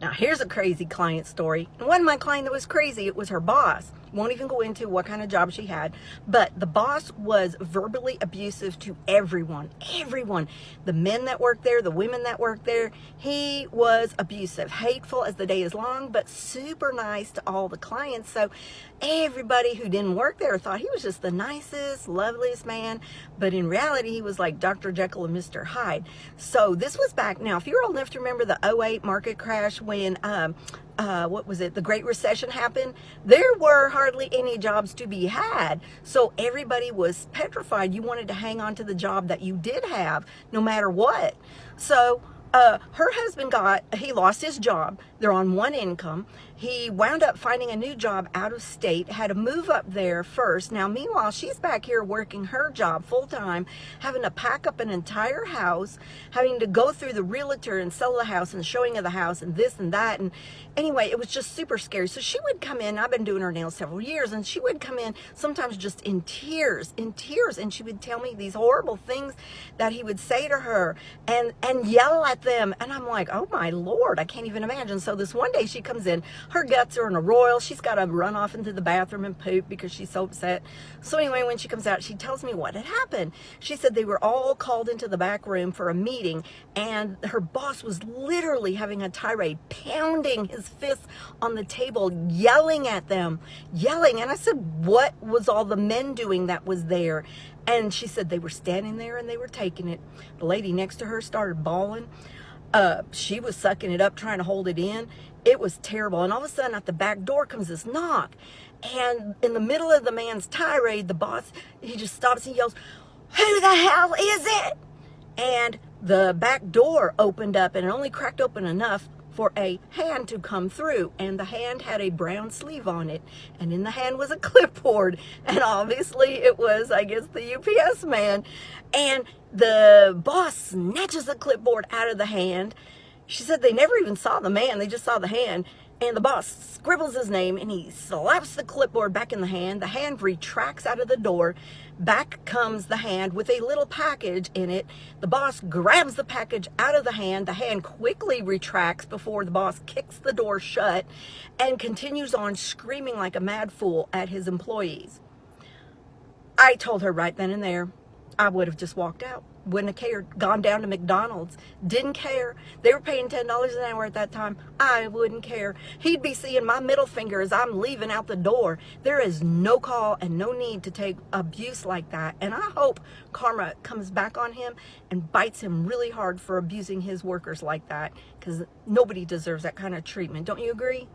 Now, here's a crazy client story. It wasn't my client that was crazy, it was her boss. Won't even go into what kind of job she had, but the boss was verbally abusive to everyone. Everyone. The men that worked there, the women that worked there. He was abusive, hateful as the day is long, but super nice to all the clients. So everybody who didn't work there thought he was just the nicest, loveliest man, but in reality, he was like Dr. Jekyll and Mr. Hyde. So this was back now, if you're old enough to remember the '08 market crash when what was it, the Great Recession happened, there were hardly any jobs to be had. So everybody was petrified. You wanted to hang on to the job that you did have, no matter what. So her husband he lost his job. They're on one income. He wound up finding a new job out of state, had to move up there first. Now, meanwhile, she's back here working her job full time, having to pack up an entire house, having to go through the realtor and sell the house and showing of the house and this and that. And anyway, it was just super scary. So she would come in, I've been doing her nails several years, and she would come in sometimes just in tears, and she would tell me these horrible things that he would say to her and yell at them. And I'm like, oh my Lord, I can't even imagine. So this one day she comes in, her guts are in a roil. She's got to run off into the bathroom and poop because she's so upset. So anyway, when she comes out, she tells me what had happened. She said they were all called into the back room for a meeting, and her boss was literally having a tirade, pounding his fists on the table, yelling at them, yelling. And I said, what was all the men doing that was there? And she said they were standing there and they were taking it. The lady next to her started bawling. She was sucking it up, trying to hold it in. It was terrible. And all of a sudden, at the back door comes this knock. And in the middle of the man's tirade, the boss, he just stops and yells, "Who the hell is it?" And the back door opened up, and it only cracked open enough for a hand to come through, and the hand had a brown sleeve on it, and in the hand was a clipboard, and obviously it was, I guess, the UPS man. And the boss snatches the clipboard out of the hand. She said they never even saw the man, they just saw the hand. And the boss scribbles his name and he slaps the clipboard back in the hand. The hand retracts out of the door. Back comes the hand with a little package in it. The boss grabs the package out of the hand. The hand quickly retracts before the boss kicks the door shut and continues on screaming like a mad fool at his employees. I told her right then and there, I would have just walked out. Wouldn't have cared. Gone down to McDonald's. Didn't care. They were paying $10 an hour at that time. I wouldn't care. He'd be seeing my middle finger as I'm leaving out the door. There is no call and no need to take abuse like that. And I hope karma comes back on him and bites him really hard for abusing his workers like that, because nobody deserves that kind of treatment. Don't you agree?